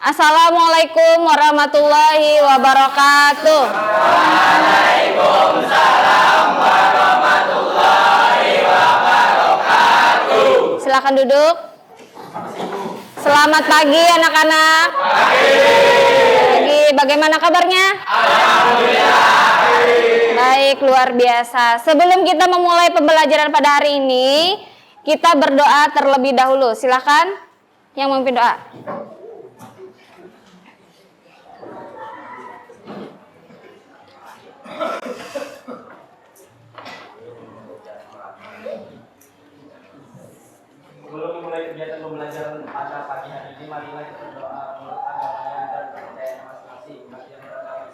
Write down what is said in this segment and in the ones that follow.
Assalamualaikum warahmatullahi wabarakatuh. Waalaikumsalam warahmatullahi wabarakatuh. Silakan duduk. Selamat pagi anak-anak. Pagi. Bagaimana kabarnya? Alhamdulillah. Baik, luar biasa. Sebelum kita memulai pembelajaran pada hari ini, kita berdoa terlebih dahulu. Silakan yang memimpin doa. Sebelum memulai kegiatan pembelajaran pada pagi hari ini, marilah kita berdoa menurut agamanya dan kepercayaan masing-masing. Bagi yang beragama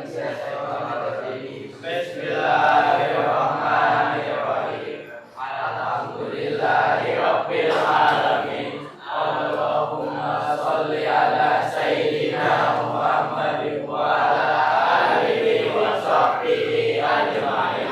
Islam, Bismillahirrahmanirrahim. Alhamdulillahirabbil alamin. Allahumma shalli ala sayyidina Muhammadin wa ala alihi wa sahbihi ajma'in.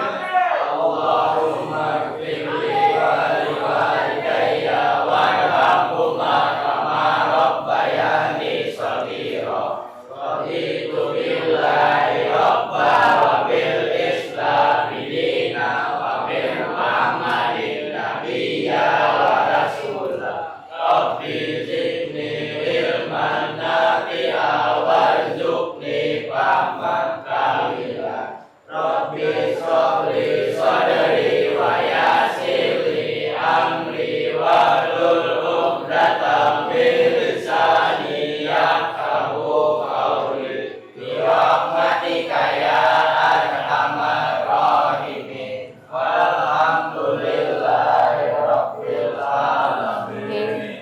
Allahumma ighfirli wa liwalidayya warhamhuma kama rabbayani shaghira. Raditu billahi rabba wa bil islami dina wa bi Muhammadin nabiyya wa rasulah. Rabbi zidni ilman nafi'a warzuqni fahman kamila. Rabbi sholli sadri wa yassirli amri wahlul 'uqdatam min lisani yafqahu qawli. Bi rahmatika ya arhamar rahimin. Walhamdulillahi rabbil alamin.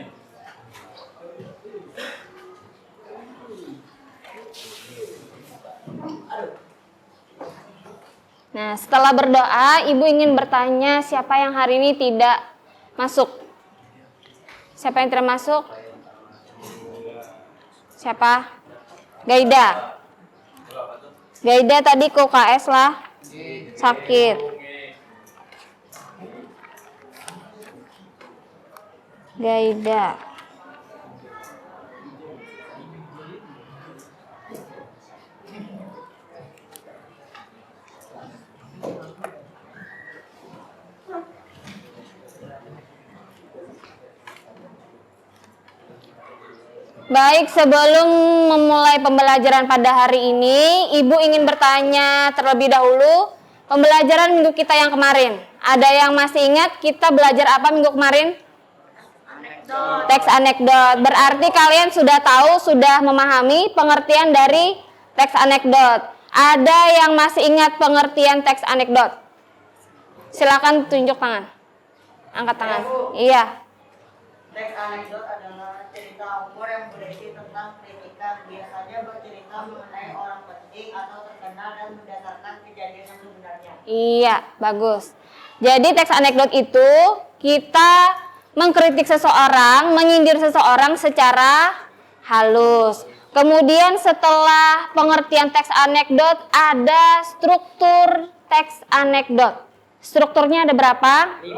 Nah, setelah berdoa, Ibu ingin bertanya siapa yang hari ini tidak masuk? Siapa yang tidak masuk? Siapa? Gaida. Gaida tadi ke UKS lah. Sakit. Gaida. Baik, sebelum memulai pembelajaran pada hari ini, Ibu ingin bertanya terlebih dahulu pembelajaran minggu kita yang kemarin. Ada yang masih ingat kita belajar apa minggu kemarin? Teks anekdot. Berarti kalian sudah tahu, sudah memahami pengertian dari teks anekdot. Ada yang masih ingat pengertian teks anekdot? Silakan tunjuk tangan. Angkat tangan. Iya. Teks anekdot adalah cerita humor yang berisi tentang kritikan, biasanya bercerita mengenai orang penting atau terkenal dan berdasarkan kejadian yang sebenarnya. Iya, bagus. Jadi teks anekdot itu kita mengkritik seseorang, menyindir seseorang secara halus. Kemudian setelah pengertian teks anekdot ada struktur teks anekdot. Strukturnya ada berapa? 5.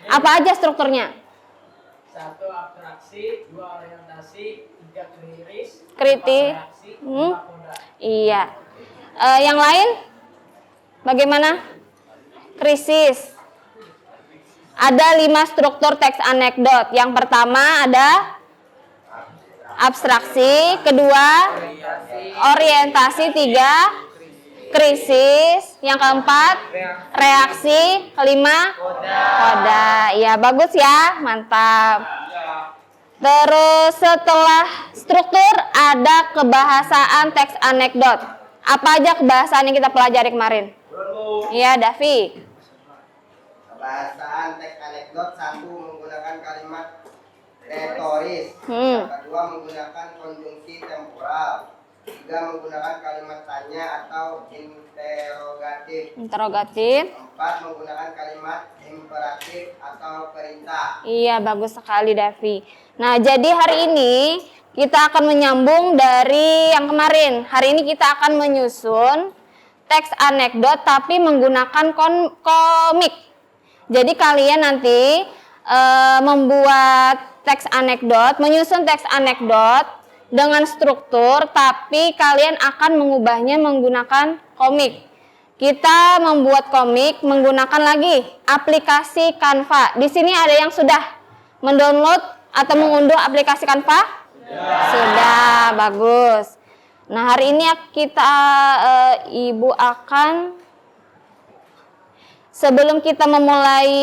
Apa aja strukturnya? 1 abstraksi, 2 orientasi, 3 kritis, Kritis. 4 reaksi, 5 koda. Iya. Yang lain? Bagaimana? Krisis. Ada 5 struktur teks anekdot. Yang pertama ada abstraksi, kedua orientasi, 3 krisis, yang keempat reaksi, kelima koda. Ya, bagus ya, mantap. Terus setelah struktur ada kebahasaan teks anekdot. Apa aja kebahasaan yang kita pelajari kemarin? Iya, Davi. Kebahasaan teks anekdot, 1 menggunakan kalimat retoris, Hmm. yang kedua menggunakan konjungsi temporal, 3 menggunakan kalimat tanya atau interrogatif, Interrogatif. 4 menggunakan kalimat imperatif atau perintah. Iya, bagus sekali Davi. Nah, jadi hari ini kita akan menyambung dari yang kemarin. Hari ini kita akan menyusun teks anekdot tapi menggunakan komik. Jadi kalian nanti membuat teks anekdot, menyusun teks anekdot dengan struktur, tapi kalian akan mengubahnya menggunakan komik. Kita membuat komik menggunakan lagi aplikasi Canva. Di sini ada yang sudah mendownload atau mengunduh aplikasi Canva? Sudah, bagus. Nah, hari ini kita Ibu akan, sebelum kita memulai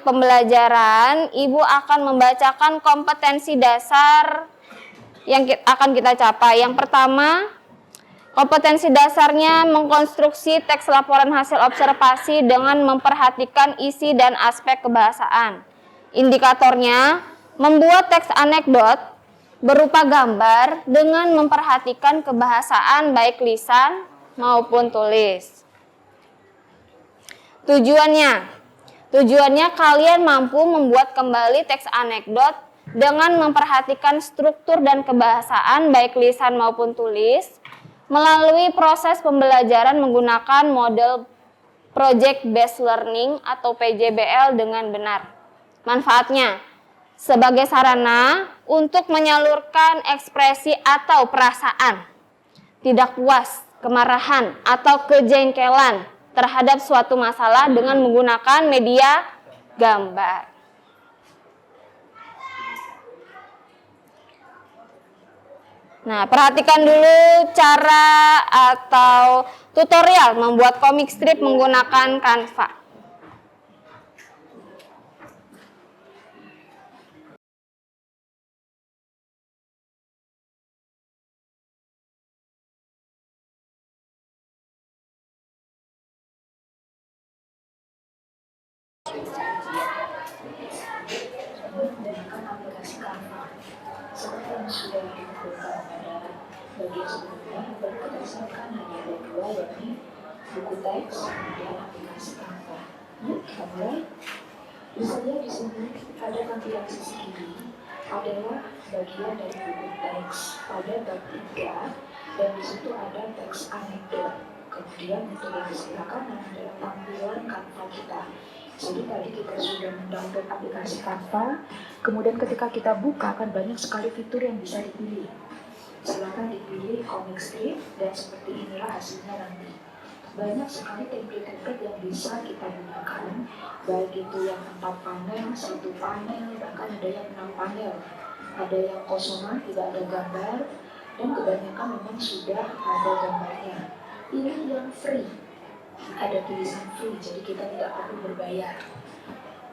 pembelajaran, Ibu akan membacakan kompetensi dasar yang akan kita capai. Yang pertama, kompetensi dasarnya mengkonstruksi teks laporan hasil observasi dengan memperhatikan isi dan aspek kebahasaan. Indikatornya, membuat teks anekdot berupa gambar dengan memperhatikan kebahasaan baik lisan maupun tulis. Tujuannya kalian mampu membuat kembali teks anekdot dengan memperhatikan struktur dan kebahasaan baik lisan maupun tulis melalui proses pembelajaran menggunakan model Project Based Learning atau PJBL dengan benar. Manfaatnya sebagai sarana untuk menyalurkan ekspresi atau perasaan tidak puas, kemarahan, atau kejengkelan terhadap suatu masalah dengan menggunakan media gambar. Nah, perhatikan dulu cara atau tutorial membuat komik strip menggunakan Canva. Menggunakan aplikasi Canva. Seperti yang sudah dikumpulkan pada bagian sebelumnya, berdasarkan hanya ada dua, yakni buku teks dan aplikasi Canva. Yuk kita mulai. Bisa lihat di sini ada tampilan sisi kiri adalah bagian dari buku teks pada bab 3 dan di situ ada teks anekdot. Kemudian untuk yang di sebelah kanan adalah tampilan Canva kita. Jadi tadi kita sudah mendownload aplikasi Canva, kemudian ketika kita buka akan banyak sekali fitur yang bisa dipilih. Silakan dipilih comic strip dan seperti inilah hasilnya nanti. Banyak sekali template-template yang bisa kita gunakan, baik itu yang 4 panel, 1 panel, bahkan ada yang 6 panel. Ada yang kosongan, tidak ada gambar, dan kebanyakan memang sudah ada gambarnya. Pilih yang free. Ada tulisan free, jadi kita tidak perlu berbayar.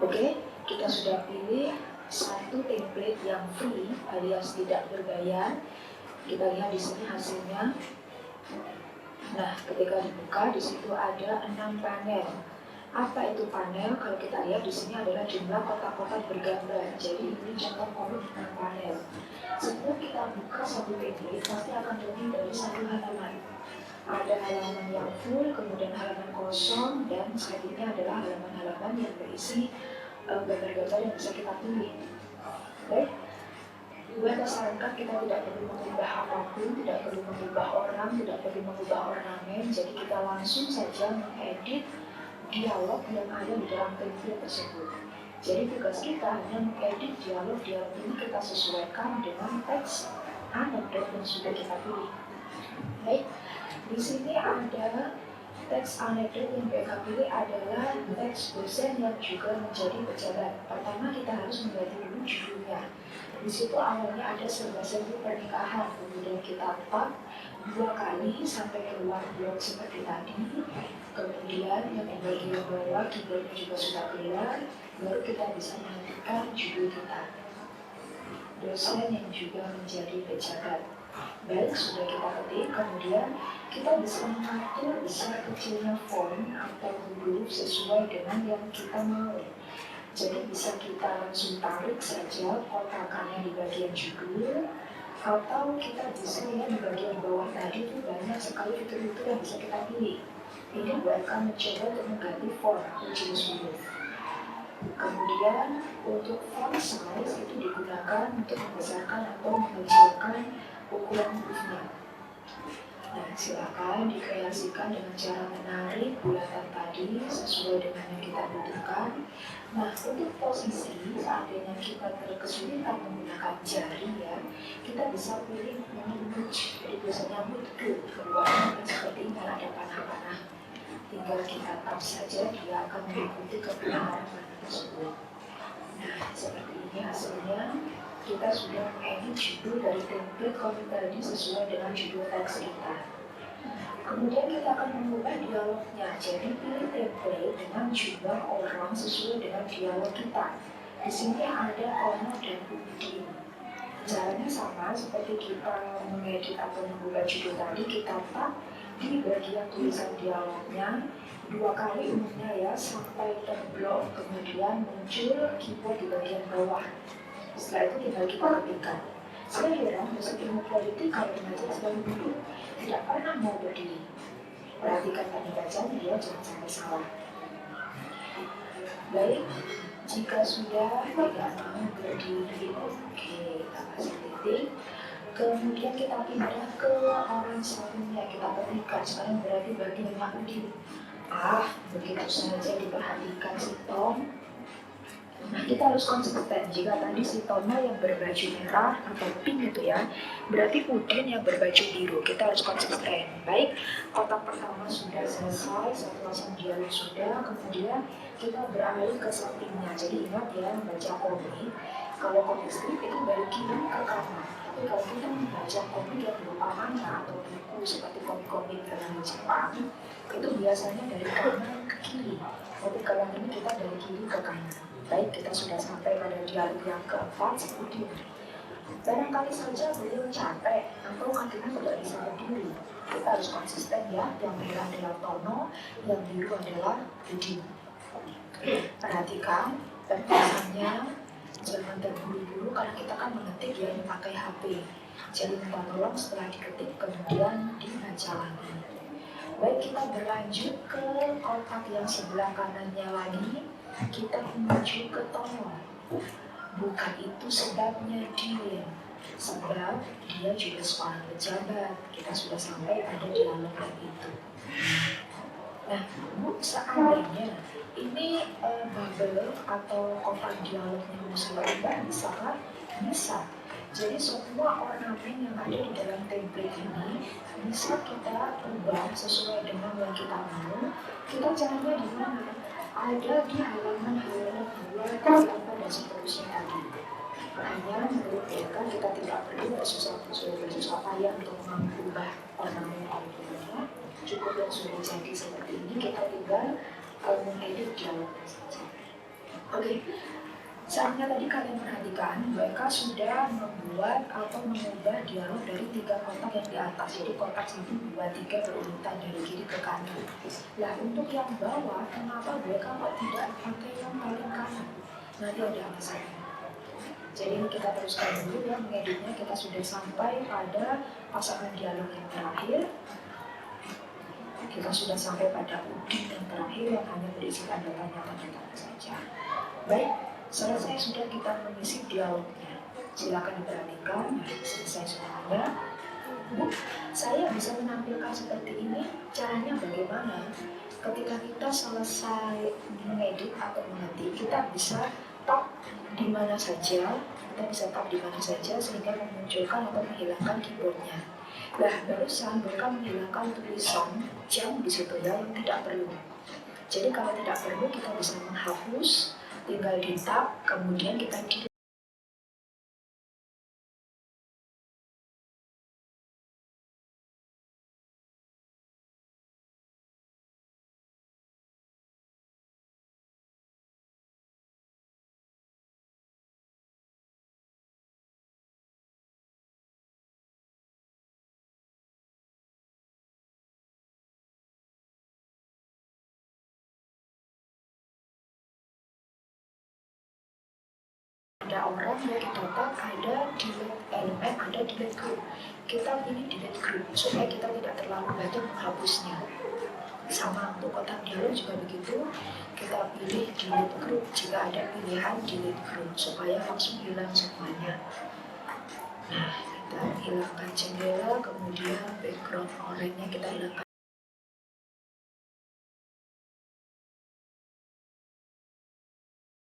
Oke, kita sudah pilih satu template yang free alias tidak berbayar. Kita lihat di sini hasilnya. Nah, ketika dibuka di situ ada 6 panel. Apa itu panel? Kalau kita lihat di sini adalah jumlah kotak-kotak bergambar. Jadi ini contoh kolom 6 panel. Sebelum kita buka satu template, pasti akan lebih dari 1 halaman. Ada halaman yang full, kemudian halaman kosong, dan selanjutnya adalah halaman-halaman yang berisi gambar-gambar yang bisa kita pilih. Baik, gue sarankan kita tidak perlu mengubah apapun, tidak perlu mengubah orang, tidak perlu mengubah ornamen, jadi kita langsung saja mengedit dialog yang ada di dalam template tersebut. Jadi tugas kita hanya mengedit dialog-dialog ini kita sesuaikan dengan teks anekdot yang sudah kita pilih. Baik. Di sini ada teks anekdot yang mereka pilih adalah teks dosen yang juga menjadi pejabat. Pertama kita harus mengganti dulu judulnya. Di situ awalnya ada serba-serbi pernikahan, kemudian kita tap 2 kali sampai keluar blok seperti tadi. Kemudian yang di bagian bawah keyboardnya juga sudah keluar, baru kita bisa menentukan judul kita. Dosen yang juga menjadi pejabat. Baik, sudah kita ketik, kemudian kita bisa mengatur besar kecilnya font atau huruf sesuai dengan yang kita mau. Jadi bisa kita langsung tarik saja kotakannya di bagian judul, atau kita bisa lihat di bagian bawah tadi itu banyak sekali fitur-fitur yang bisa kita pilih. Ini gue akan mencoba untuk mengganti font kecil huruf. Kemudian untuk font size itu digunakan untuk membesarkan atau mengecilkan ukuran hurufnya. Nah, silakan dikreasikan dengan cara menarik bulatan tadi sesuai dengan yang kita butuhkan. Nah, untuk posisi seandainya kita kesulitan menggunakan jari ya, kita bisa pilih menguji. Jadi biasanya mutku berwarna seperti ini ada panah-panah. Tinggal kita tap saja, dia akan mengikuti kebenaran panah tersebut. Nah, seperti ini hasilnya. Kita sudah mengedit judul dari template komik tadi sesuai dengan judul teks kita. Kemudian kita akan mengubah dialognya. Jadi pilih template dengan jumlah orang sesuai dengan dialog kita. Di sini ada Ono dan Udin. Caranya sama seperti kita mengedit atau mengubah judul tadi. Kita tap di bagian tulisan dialognya 2 kali umumnya ya, sampai terblok, kemudian muncul keyboard di bagian bawah. Setelah itu tinggal kita ketikkan. Saya heran dosen ilmu politik kalau mengajar sedang duduk, tidak pernah mau berdiri. Perhatikan tanda bacaan dia, jangan sampai salah. Baik, jika sudah tidak mau berdiri, oke, kita kasih titik. Kemudian kita pindah ke orang satunya, kita ketikkan. Sekarang berarti bagi Pak Udin. Begitu saja diperhatikan si Tom. Nah, kita harus konsisten. Jika tadi si Tomo yang berbaju merah atau pink itu ya, berarti Udin yang berbaju biru. Kita harus konsisten. Baik, kotak pertama sudah selesai, satu pasang dialog sudah. Kemudian kita beralih ke sampingnya. Jadi ingat ya, membaca komik. Kalau komik strip itu dari kiri ke kanan. Tapi kalau kita membaca komik yang berupa manga atau buku seperti komik-komik dari Jepang, itu biasanya dari kanan ke kiri. Tapi kalau ini kita dari kiri ke kanan. Baik, kita sudah sampai pada dialog yang keempat, Udin. Barangkali saja beliau capek atau kakinya tidak bisa berdiri. Kita harus konsisten ya, yang merah adalah Tono, yang biru adalah Udin. Perhatikan, tulisannya jangan terburu-buru karena kita kan mengetik ya memakai HP. Jadi minta tolong setelah diketik kemudian dibaca lagi. Baik, kita berlanjut ke kotak yang sebelah kanannya lagi. Kita menuju ke Tono. Bukan itu sebabnya Din. Sebab dia juga seorang pejabat. Kita sudah sampai pada dialog yang itu. Nah, Bu, seandainya ini bubble atau kotak dialognya bisa berubah, bisakah? Bisa. Jadi semua ornamen yang ada di dalam template ini bisa kita ubah sesuai dengan yang kita mau. Kita caranya di mana? Ada di halaman-halaman 2, 8, dan seterusnya tadi. Hanya menurut mereka kita tidak perlu bersusah payah untuk mengubah ornamen-ornamennya. Cukup yang sudah jadi seperti ini, kita tinggal mengedit dialognya saja. Oke. Saatnya tadi kalian perhatikan, mereka sudah membuat atau mengubah dialog dari 3 kotak yang di atas. Jadi kotak 1, 2, 3 berurutan dari kiri ke kanan. Nah, untuk yang bawah, kenapa mereka kok tidak pakai yang paling kanan? Nanti ada alasannya. Jadi ini kita teruskan dulu ya, mengeditnya. Kita sudah sampai pada pasangan dialog yang terakhir. Kita sudah sampai pada Udin yang terakhir yang hanya berisi tanda tanya saja. Baik. Selesai sudah kita mengisi dialognya. Silakan diperhatikan. Selesai semuanya. Bu, saya bisa menampilkan seperti ini. Caranya bagaimana? Ketika kita selesai mengedit atau mengetik, kita bisa tap di mana saja. Kita bisa tap di mana saja sehingga memunculkan atau menghilangkan keyboardnya. Nah, barusan mereka menghilangkan tulisan jam di situ ya yang tidak perlu. Jadi kalau tidak perlu kita bisa menghapus. Tinggal di tab, kemudian kita ada orang yang didapat, ada delete elemen, ada delete group. Kita pilih delete group supaya kita tidak terlalu banyak menghapusnya. Sama untuk kotak dialog juga begitu. Kita pilih delete group jika ada pilihan delete group supaya langsung hilang semuanya. Nah, Kita hilangkan jendela, kemudian background oranye kita hilangkan.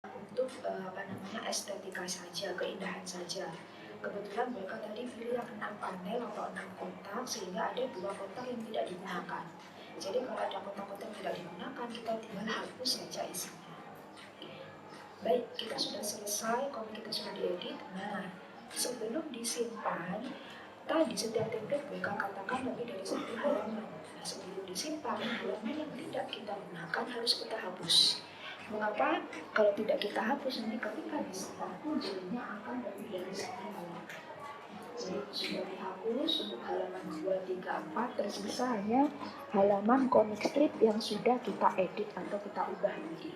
Untuk estetika saja, keindahan saja. Kebetulan mereka tadi pilih yang 6 panel atau 6 kotak, sehingga ada 2 kotak yang tidak digunakan. Jadi kalau ada kotak-kotak yang tidak digunakan, kita tinggal hapus saja isinya. Baik, kita sudah selesai, komik kita sudah diedit. Nah, sebelum disimpan, tadi setiap template BK katakan lebih dari 1 halaman. Nah, sebelum disimpan, halaman yang tidak kita gunakan harus kita hapus. Mengapa? Kalau tidak kita hapus, nanti ketika disimpan, jadinya akan lebih dari 1 halaman. Jadi sudah dihapus untuk halaman 2, 3, 4, tersisa hanya halaman komik strip yang sudah kita edit atau kita ubah lagi.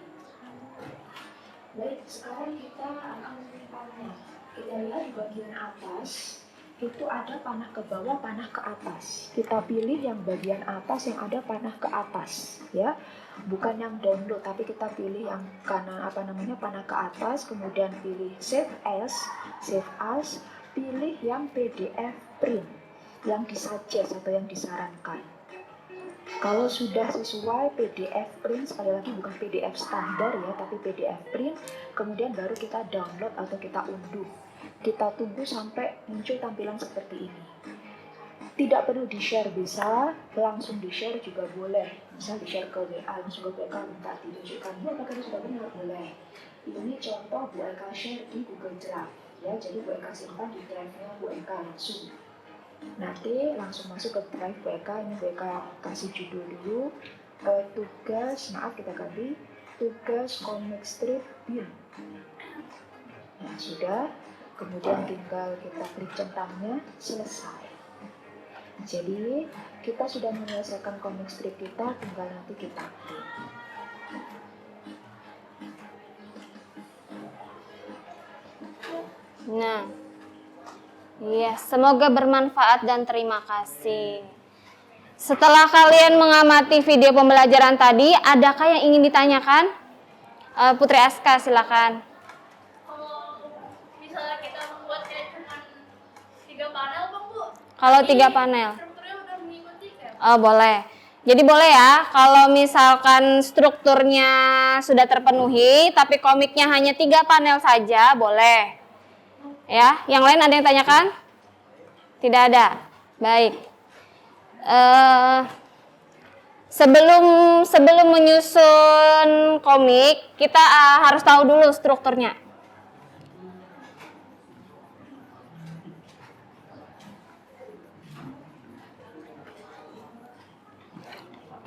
Baik, sekarang kita akan menyimpannya. Kita lihat di bagian atas, itu ada panah ke bawah, panah ke atas. Kita pilih yang bagian atas yang ada panah ke atas, ya. Bukan yang download, tapi kita pilih yang panah ke atas, kemudian pilih save as, pilih yang PDF print, yang disuggest atau yang disarankan. Kalau sudah sesuai PDF print, sekali lagi bukan PDF standar ya, tapi PDF print, kemudian baru kita download atau kita unduh. Kita tunggu sampai muncul tampilan seperti ini. Tidak perlu di-share, bisa langsung di-share juga boleh. Misal di-share ke WA, langsung ke WA, minta ditunjukkan, Bu, apakah ini sudah benar? Boleh. Ini contoh Bu Eka share di Google Drive. Ya, jadi Bu Eka simpan di drive-nya Bu Eka langsung. Nanti langsung masuk ke drive Bu Eka. Ini Bu Eka kasih judul dulu, tugas, maaf kita ganti, tugas comic strip bin. Nah, sudah. Kemudian tinggal kita klik centangnya, selesai. Jadi kita sudah menyelesaikan comic strip kita, tinggal nanti kita print. Nah, iya, semoga bermanfaat dan terima kasih. Setelah kalian mengamati video pembelajaran tadi, adakah yang ingin ditanyakan? Putri Aska, silakan. Misalnya kita membuat kayak cuma 3 panel, Bang, Bu. Kalau 3 panel. Strukturnya udah mengikuti kan? Oh, boleh. Jadi boleh ya, kalau misalkan strukturnya sudah terpenuhi, tapi komiknya hanya 3 panel saja, boleh. Ya, yang lain ada yang tanyakan? Tidak ada. Baik. Sebelum menyusun komik, kita harus tahu dulu strukturnya.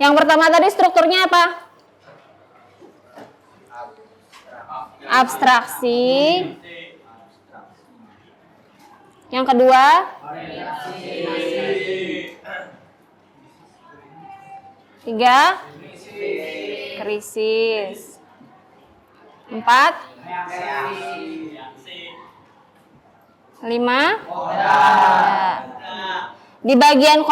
Yang pertama tadi strukturnya apa? Abstraksi. Yang kedua? Tiga? Krisis. 4? 5? Di bagian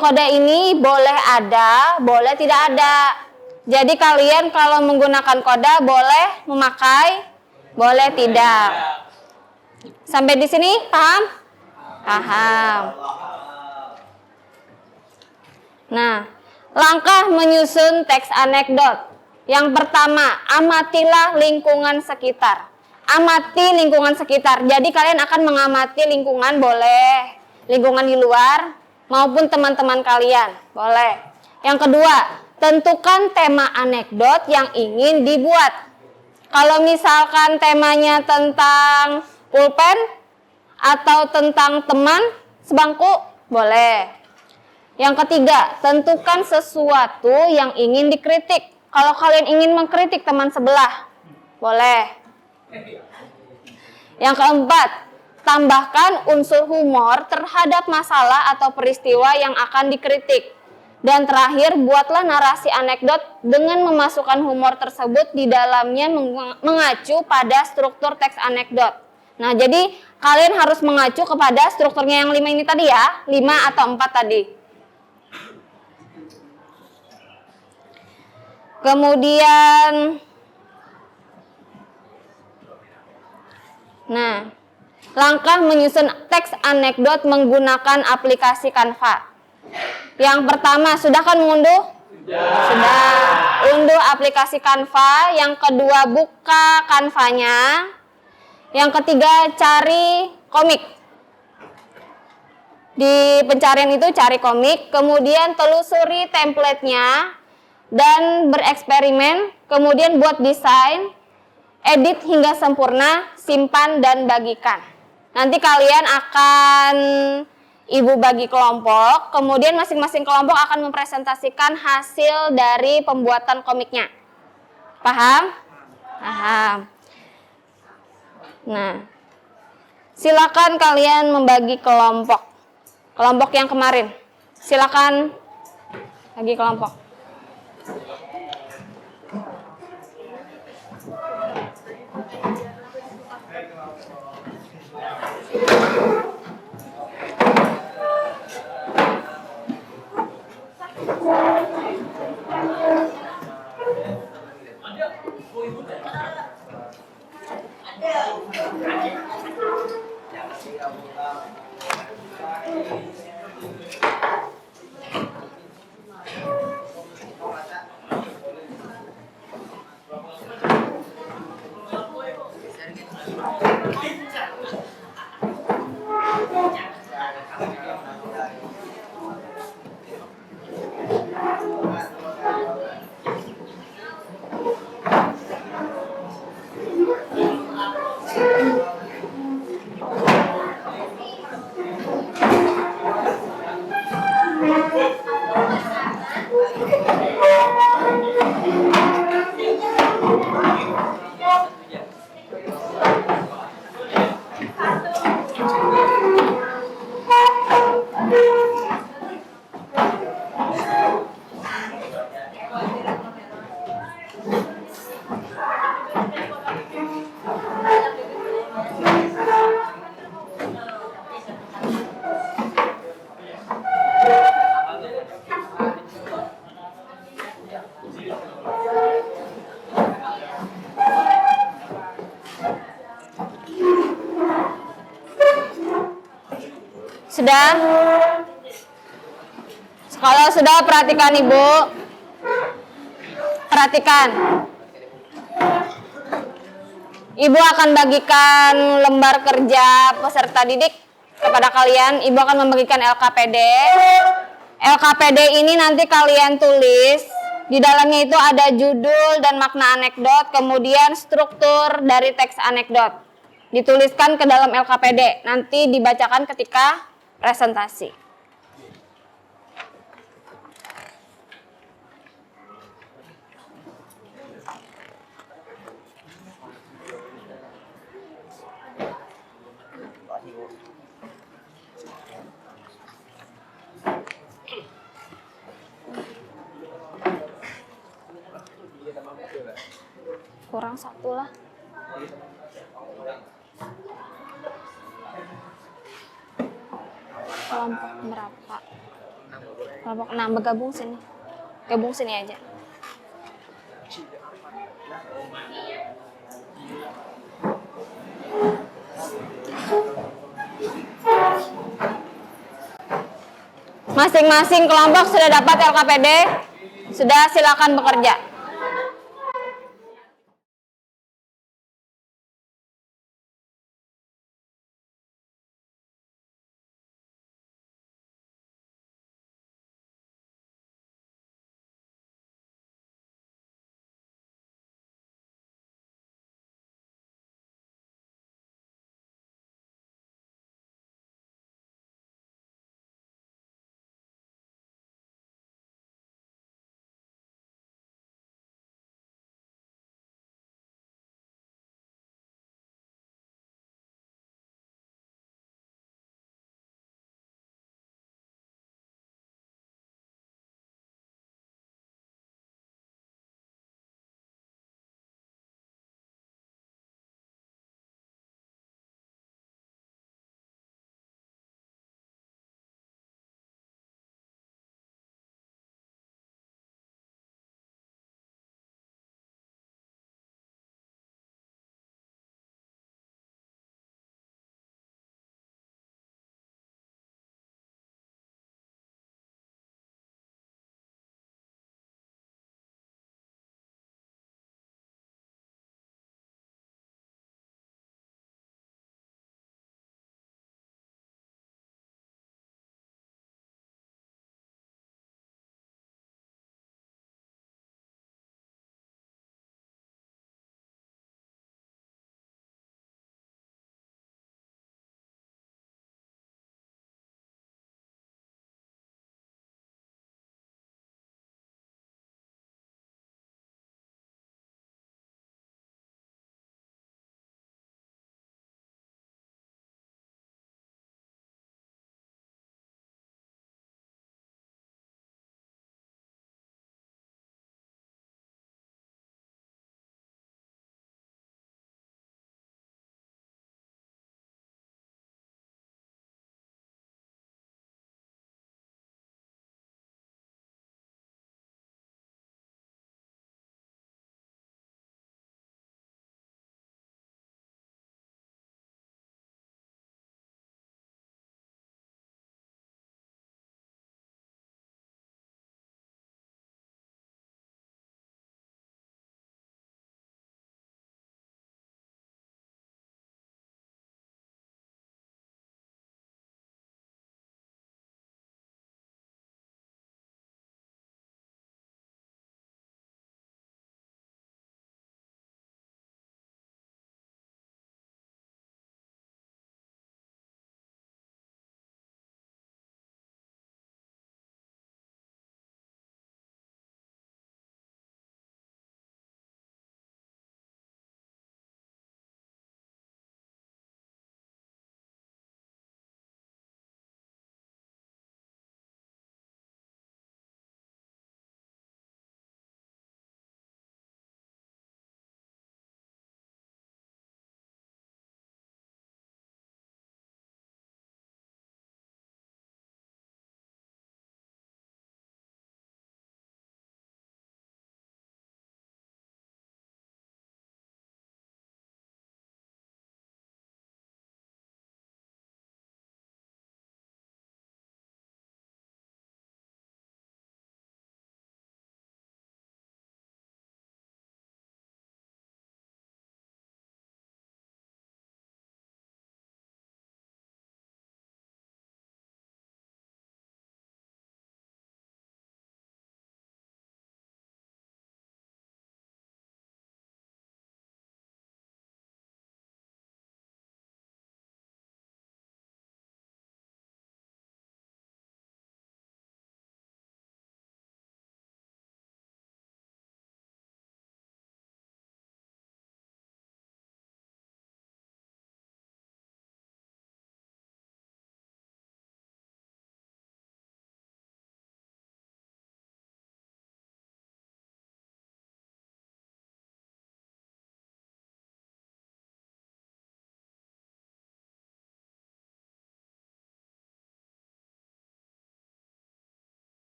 koda ini boleh ada, boleh tidak ada. Jadi kalian kalau menggunakan koda boleh memakai, boleh tidak. Sampai di sini paham? Paham. Nah, langkah menyusun teks anekdot. Yang pertama, amatilah lingkungan sekitar. Amati lingkungan sekitar. Jadi kalian akan mengamati lingkungan, boleh. Lingkungan di luar maupun teman-teman kalian, boleh. Yang kedua, tentukan tema anekdot yang ingin dibuat. Kalau misalkan temanya tentang pulpen atau tentang teman sebangku, boleh. Yang ketiga, tentukan sesuatu yang ingin dikritik. Kalau kalian ingin mengkritik teman sebelah, boleh. Yang keempat, tambahkan unsur humor terhadap masalah atau peristiwa yang akan dikritik. Dan terakhir, buatlah narasi anekdot dengan memasukkan humor tersebut di dalamnya mengacu pada struktur teks anekdot. Nah, jadi kalian harus mengacu kepada strukturnya yang 5 ini tadi ya, 5 atau 4 tadi. Kemudian, nah, Langkah menyusun teks anekdot menggunakan aplikasi Canva. Yang pertama, sudah kan mengunduh? Sudah. Unduh aplikasi Canva. Yang kedua, buka Canva-nya. Yang ketiga, cari komik. Di pencarian itu cari komik, kemudian telusuri template-nya dan bereksperimen, kemudian buat desain, edit hingga sempurna, simpan dan bagikan. Nanti kalian akan ibu bagi kelompok, kemudian masing-masing kelompok akan mempresentasikan hasil dari pembuatan komiknya. Paham? Paham. Nah, silakan kalian membagi kelompok. Kelompok yang kemarin, silakan bagi kelompok. Sudah? Kalau sudah, perhatikan Ibu. Perhatikan. Ibu akan bagikan lembar kerja peserta didik kepada kalian. Ibu akan membagikan LKPD. LKPD ini nanti kalian tulis. Di dalamnya itu ada judul dan makna anekdot, kemudian struktur dari teks anekdot. Dituliskan ke dalam LKPD. Nanti dibacakan ketika presentasi. Kurang satu lah. Kelompok berapa? Kelompok 6, bergabung sini. Gabung sini aja. Masing-masing kelompok sudah dapat LKPD? Sudah, silakan bekerja.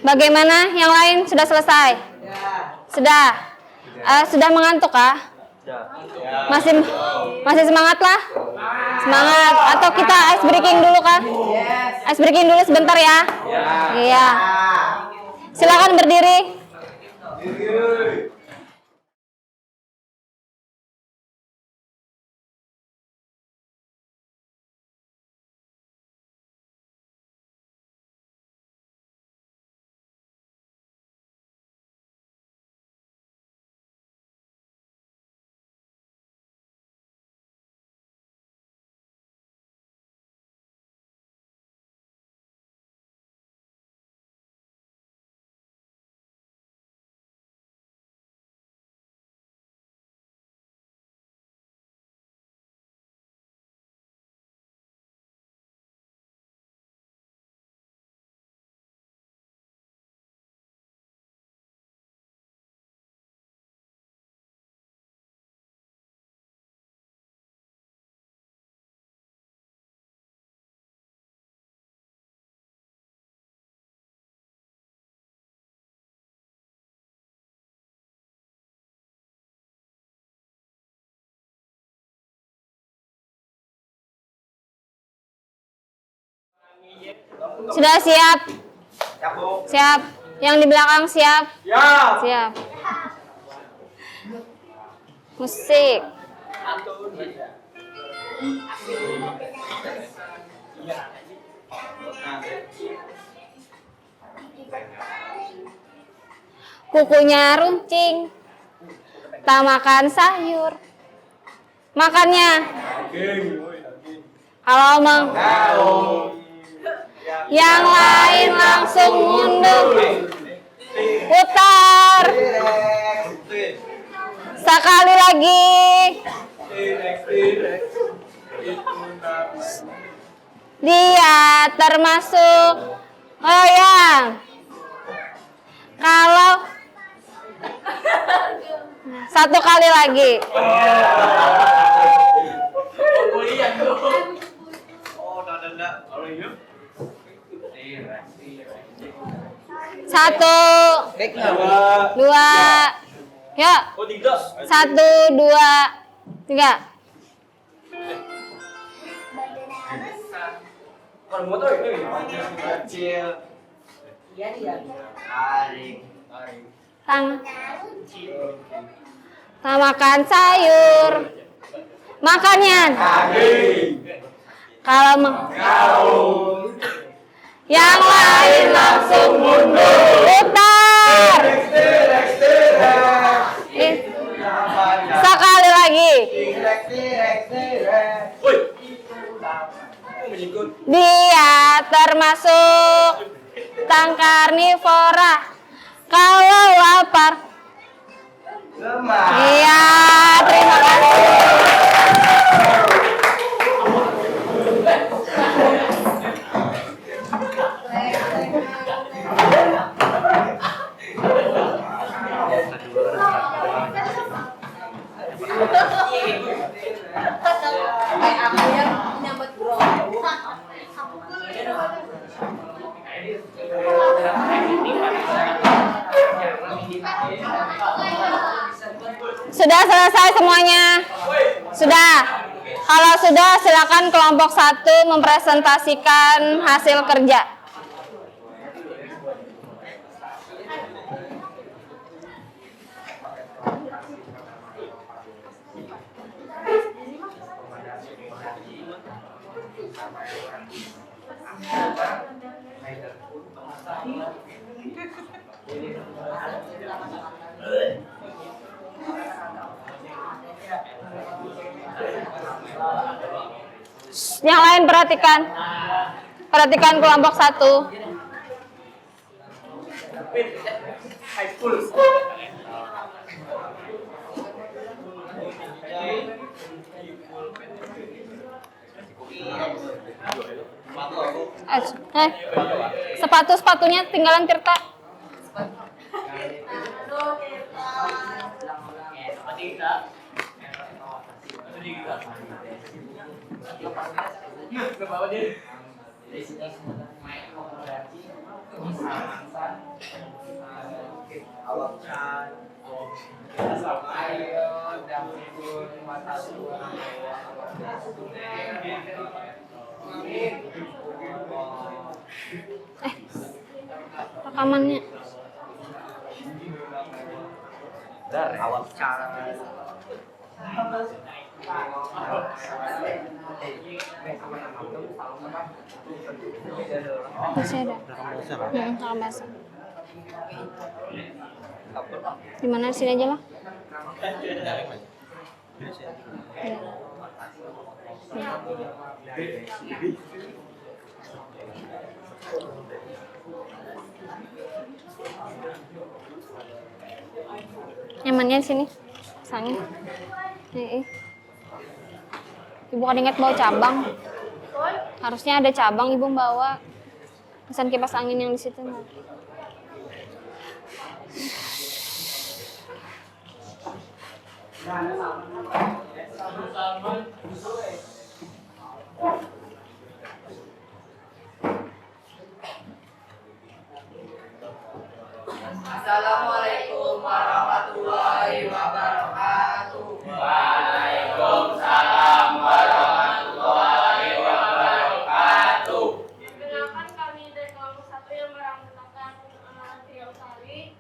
Bagaimana? Yang lain sudah selesai? Sudah. Sudah mengantuk kah? Masih semangat lah? Semangat. Atau kita ice breaking dulu kah? Ice breaking dulu sebentar ya. Iya. Silakan berdiri. Sudah siap? Siap. Yang di belakang siap? Siap. Musik. Kukunya runcing, tak makan sayur. Makannya? Kalau yang lain langsung mundur. Putar. Sekali lagi. Dia termasuk goyang. Kalau satu kali lagi. Satu, dua, ya. Satu, dua, tiga. Tak makan sayur. Makannya. Kalau yang lain langsung mundur. Putar. Sekali lagi. Dia termasuk tang karnivora. Kalau lapar. Iya, terima kasih. Sudah selesai semuanya? Sudah. Kalau sudah, silakan kelompok 1 mempresentasikan hasil kerja. Yang lain perhatikan. Perhatikan kelompok 1. Sepatunya tinggalan Tirta. Awak Chan, ayo dampun mata tua, Rekamannya. dari awak Chan. Masih ada. Rekam basah. Di mana sini aja lah. Ya. Nyamannya di sini. Pasangnya. Ibu kan ingat bawa cabang. Harusnya ada cabang ibu bawa. Pesan kipas angin yang di situ. Assalamualaikum warahmatullahi wabarakatuh. Waalaikumsalam warahmatullahi wabarakatuh. Perkenalkan kami dari kelompok 1 yang merangsangkan Trio Sari.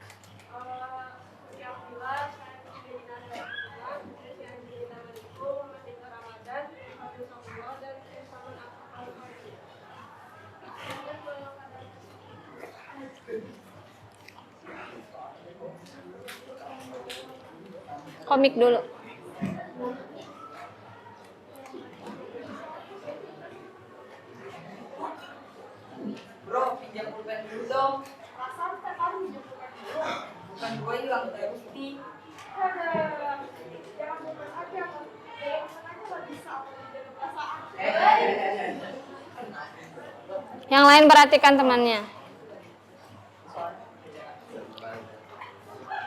Yang jelas saya pimpinan dari Islam, Presiden Bina Maliku, Muhammad Ika Ramadan, Abdul Somad dan Saman Al-Fatih. Komik dulu. Bro, pinjam pulpen dulu dong. Pasal sekali dijemputkan dulu. Bukan gue hilang terus di. Ada jangan bukan aja, jangan aja nggak bisa menjaga perasaan. Yang lain perhatikan temannya.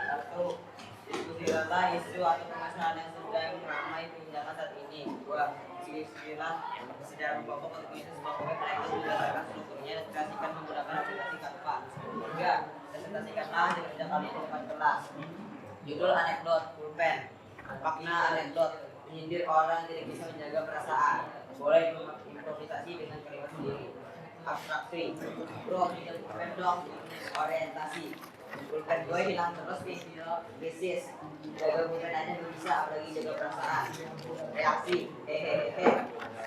Satu, diskusi tentang isu atau permasalahan yang sedang ramai diperbincangkan saat ini. Dua, diskusilah secara kelompok untuk isu sebuah komen mereka berdasarkan strukturnya dan kasihkan menggunakan aplikasi Canva. Tiga, presentasikanlah dengan jangka di depan kelas. Judul anekdot, pulpen. Makna anekdot, menyindir orang yang tidak bisa menjaga perasaan. Boleh improvisasi dengan kalimat sendiri. Abstraksi, bro, pinjam pulpen dong. Orientasi, pulpen gue hilang terus nih, krisis. Jaga pulpen aja belum bisa, apalagi jaga perasaan. Reaksi, hehehe.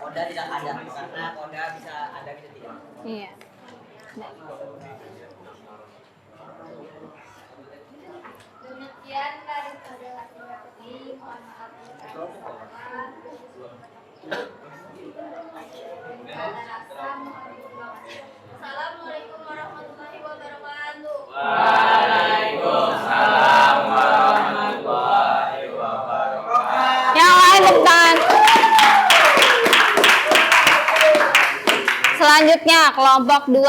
Koda tidak ada, karena koda bisa ada bisa tidak. Iya. Demikian daripada laki-laki, mohon maaf jika kesalahan. Assalamualaikum warahmatullahi wabarakatuh. Waalaikumsalam warahmatullahi wabarakatuh. Yang lain tekan. Selanjutnya kelompok 2.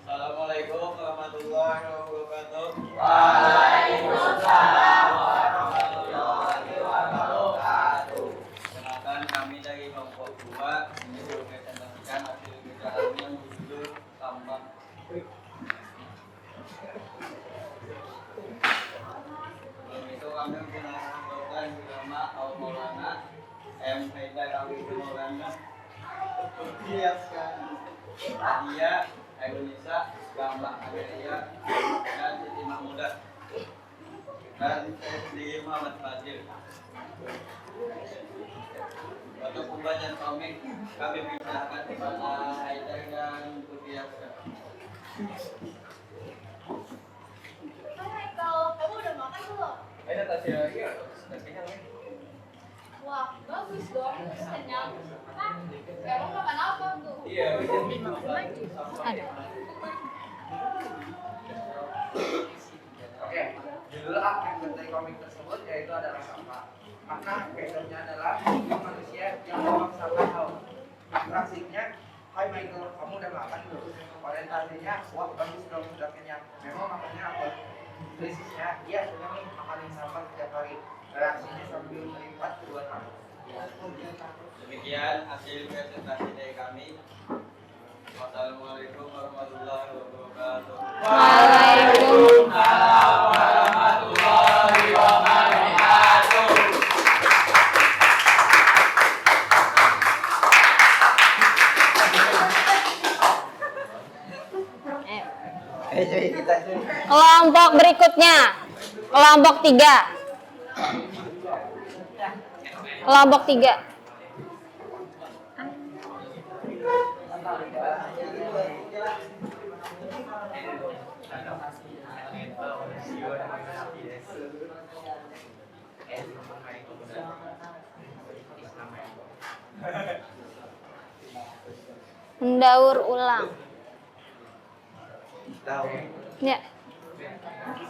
Assalamualaikum warahmatullahi wabarakatuh. Waalaikumsalam warahmatullahi wabarakatuh. Kenalkan kami dari kelompok 2 ini presentasikan hasil kerja kami yang berjudul tambang. Itu kami menggunakan drama Al Maulana M. Haidar Ali Maulana Nadia Indonesia Gambar Ageria dan Siti Mahmudah dan saya sendiri Muhammad Fadil. Untuk pembacaan komik kami persilakan kepada Haidar dan Putri Yasa. Hai, kalau kamu udah makan belum? Ada tasnya lagi ya? Sudah kenyang ya? Wah, bagus dong, kenyang. Emang makan apa tuh? Iya, Ada. Judul akhir dari komik tersebut yaitu adalah sampah. Maka kaitannya adalah manusia yang membuang sampah haus. Atraksinya, hai Michael, kamu udah makan belum? Orientasinya, wah bagus dong, sudah kenyang. Memang makannya apa? Krisisnya, iya sudah nih makanin sampah setiap hari. Reaksinya sambil melipat kedua tangan. Demikian hasil presentasi dari kami. Wassalamualaikum warahmatullahi wabarakatuh. Waalaikumsalam warahmatullahi wabarakatuh. Eh. Kelompok berikutnya, kelompok 3. Kelompok 3. Mendaur ulang. Ya.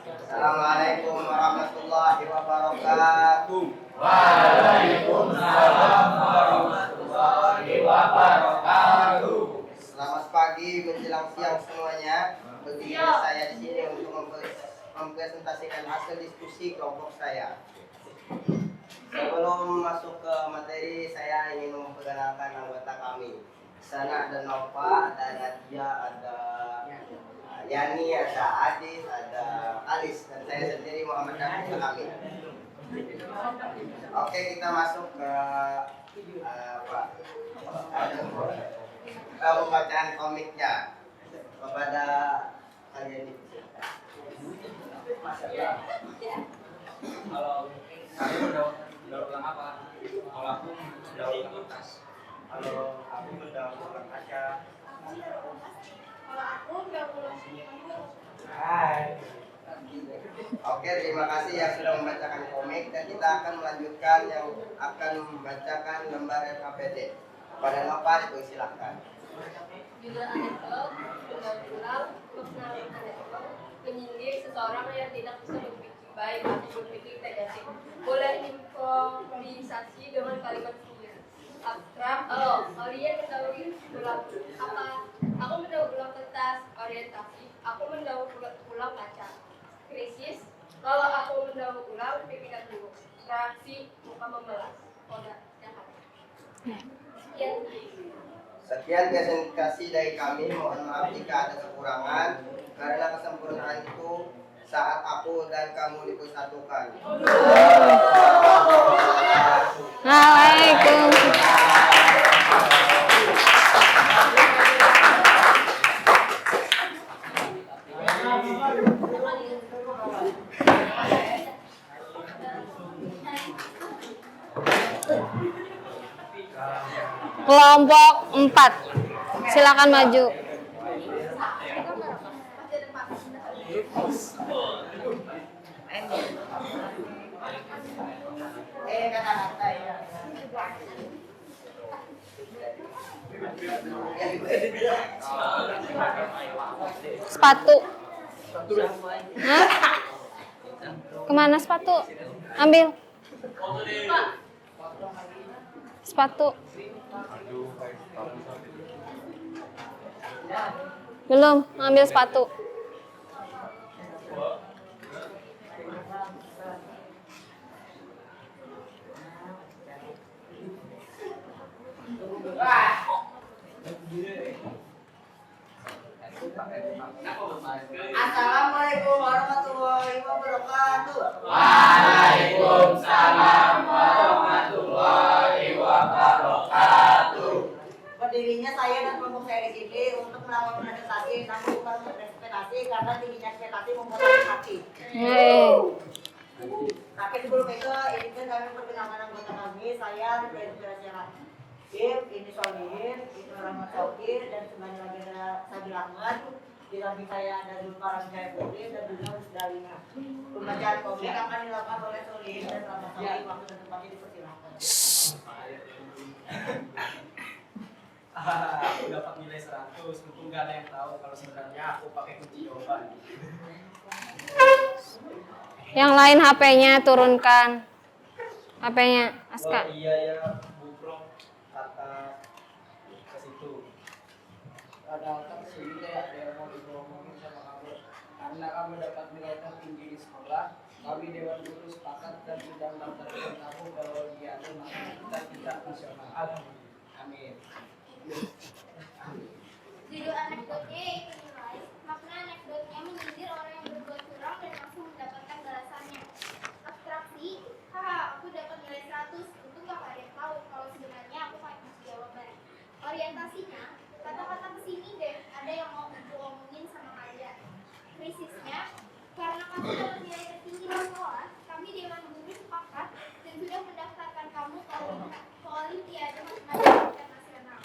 Assalamualaikum warahmatullahi wabarakatuh. Waalaikumsalam warahmatullahi wabarakatuh. Selamat pagi menjelang siang semuanya. Berdiri saya di sini untuk mempresentasikan hasil diskusi kelompok saya. Sebelum masuk ke materi, saya ingin memperkenalkan anggota kami. Di sana ada Nova, ada Nadia, ada Yani, ada Adis, ada Alis, dan saya sendiri Muhammad David kami. Oke, kita masuk ke pembacaan komiknya kepada kalian. Kalau kalian udah ulang apa? Kalau aku udah ulang kertas. Kalau aku udah ulang kaca. Kalau aku udah ulang seminggu. Hai. Oke, terima kasih yang sudah membacakan komik dan kita akan melanjutkan yang akan membacakan lembar LKPD. Pada Nova itu silahkan. Judul artikel, ulang, perkenalan artikel, penyindir seseorang yang tidak bisa berpikir baik atau berpikir negatif. Boleh improvisasi dengan kalimat sendiri. Abstrak, kalian mendahului ulang apa? Aku mendaur ulang kertas. Orientasi, aku mendaur ulang kaca. Krisis, kalau aku mendaur ulang pikiran dulu. Reaksi, muka membelas. Koda, yang Sekian. Sekian presentasi dari kami. Mohon maaf jika ada kekurangan karena kesempurnaan itu saat aku dan kamu dipersatukan. Waalaikumsalam. Kelompok 4. Silakan maju. Sepatu. Hah? Kemana sepatu? Ambil. Sepatu. Belum, ambil sepatu. Assalamualaikum warahmatullahi wabarakatuh. Waalaikumsalam warahmatullahi wabarakatuh. Berdirinya saya dan kelompok saya di sini untuk melakukan presentasi, namun bukan presentasi karena tingginya ekspektasi membuat sakit hati. Tapi sebelum itu, izinkan kami perkenalkan anggota kami. Saya Representasi Rakib, ini Solihin, ini Rahmat Sokir, dan sebenarnya lagi ada Sabil Ahmad. Di samping saya ada Zulfaran Jayapuri dan juga Musdalina. Pembacaan komik akan dilakukan oleh Solihin dan Rahmat Sokir. Waktu dan tempatnya dipersilakan. Aku dapat nilai 100, untung gak ada yang tahu kalau sebenarnya aku pakai kunci jawaban. Yang lain HP-nya turunkan. HP-nya Aska. Oh iya ya, bukrong kata ke situ. Ada kesini deh, ada yang mau diomongin sama kamu. Karena kamu dapat nilai tertinggi di sekolah, kami Dewan Guru sepakat dan tidak mendaftarkan kamu ke Olimpiade Matematika Nasional. Amin. Judul anekdotnya yaitu nilai. Makna anekdotnya menyindir orang yang berbuat curang dan langsung mendapatkan balasannya. Abstraksi, haha, aku dapat nilai 100. Untung gak ada yang tahu kalau sebenarnya aku pakai jawaban. Orientasinya, kata-kata kesini deh, ada yang mau aku omongin sama kalian. Krisisnya, karena kamu dapat nilai tertinggi di sekolah, kami Dewan Guru sepakat dan sudah mendaftarkan kamu ke Olimpiade Matematika Nasional.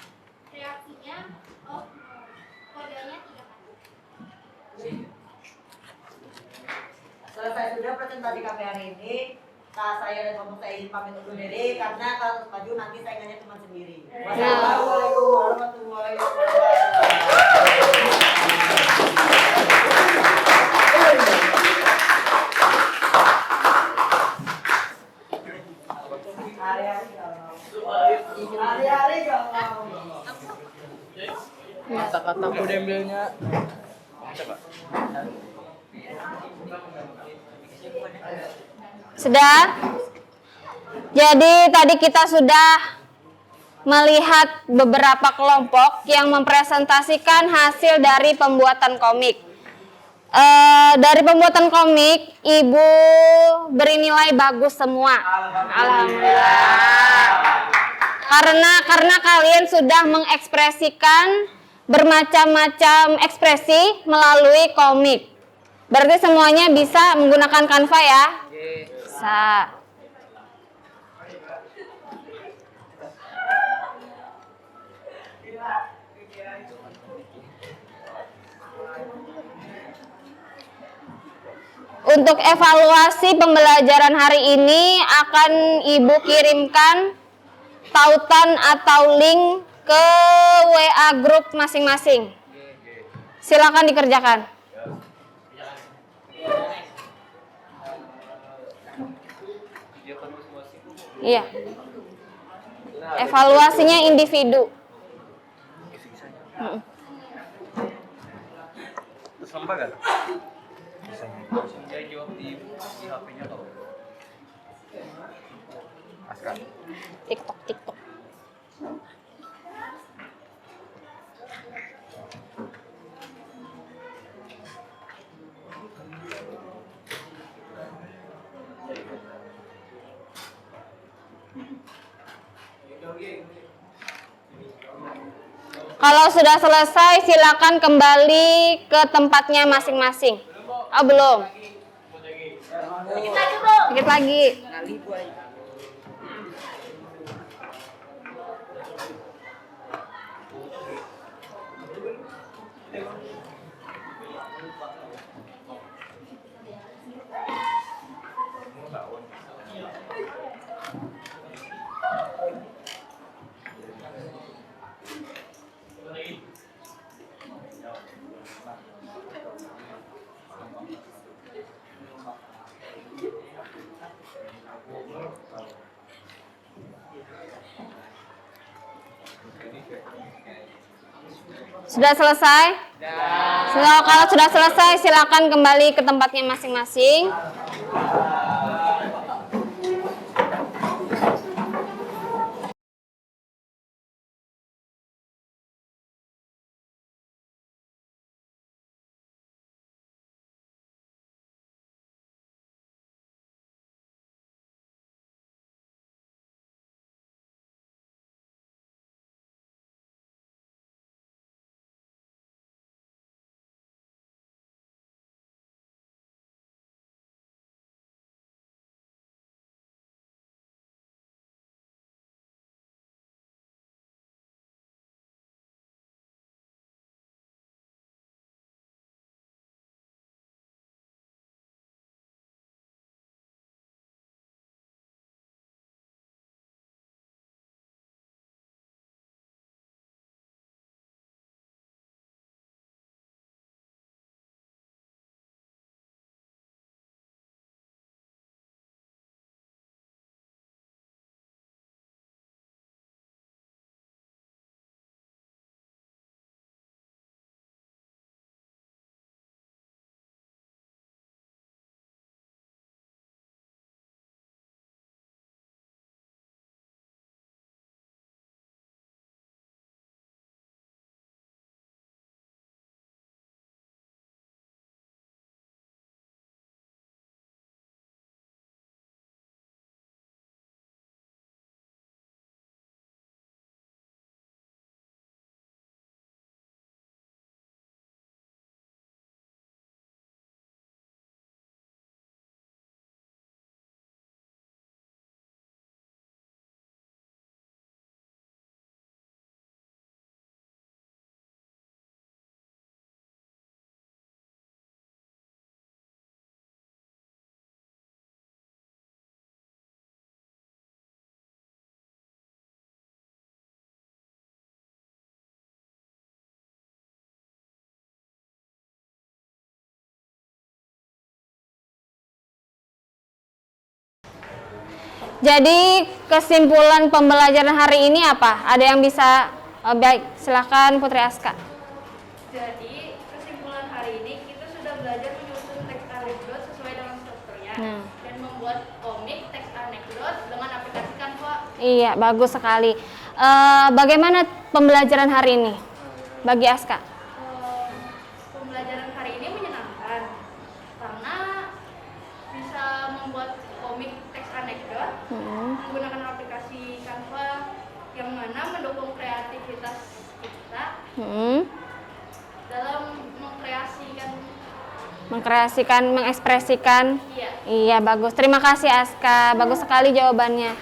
Reaksinya, oh no. Kodenya 3 kali. Selesai sudah presentasi kami hari ini. Saya dan kelompok saya izin pamit undur diri karena kalau terus maju nanti saingannya cuma sendiri. Wassalamualaikum warahmatullahi Hari-hari gak mau. Kata-kata kudembelnya. Sudah? Jadi tadi kita sudah melihat beberapa kelompok yang mempresentasikan hasil dari pembuatan komik. Dari pembuatan komik, Ibu beri nilai bagus semua. Alhamdulillah. Karena kalian sudah mengekspresikan bermacam-macam ekspresi melalui komik. Berarti semuanya bisa menggunakan Canva ya? Bisa. Untuk evaluasi pembelajaran hari ini akan Ibu kirimkan tautan atau link ke WA grup masing-masing. Silakan dikerjakan. Iya. Evaluasinya individu. Terus lembah kan? Dia jawab di HP-nya kok. Aska. TikTok. Kalau sudah selesai, silakan kembali ke tempatnya masing-masing. Oh, belum. Dikit lagi. Sudah selesai? Kalau sudah selesai, silakan kembali ke tempatnya masing-masing. Jadi kesimpulan pembelajaran hari ini apa? Ada yang bisa? Baik, silakan Putri Aska. Jadi kesimpulan hari ini kita sudah belajar menyusun teks anekdot sesuai dengan strukturnya dan membuat komik teks anekdot dengan aplikasi Canva. Iya, bagus sekali. Bagaimana pembelajaran hari ini bagi Aska? Pembelajaran hari ini menyenangkan karena bisa membuat komik teks anekdot menggunakan aplikasi Canva yang mana mendukung kreativitas kita dalam mengekspresikan. Iya, bagus. Terima kasih Aska, bagus sekali jawabannya.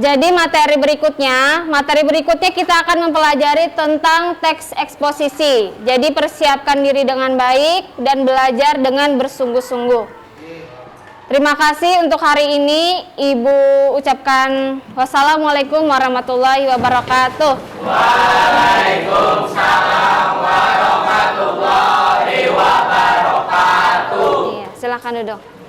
Jadi materi berikutnya kita akan mempelajari tentang teks eksposisi. Jadi persiapkan diri dengan baik dan belajar dengan bersungguh-sungguh. Terima kasih untuk hari ini. Ibu ucapkan wassalamualaikum warahmatullahi wabarakatuh. Waalaikumsalam warahmatullahi wabarakatuh. Iya, silakan duduk.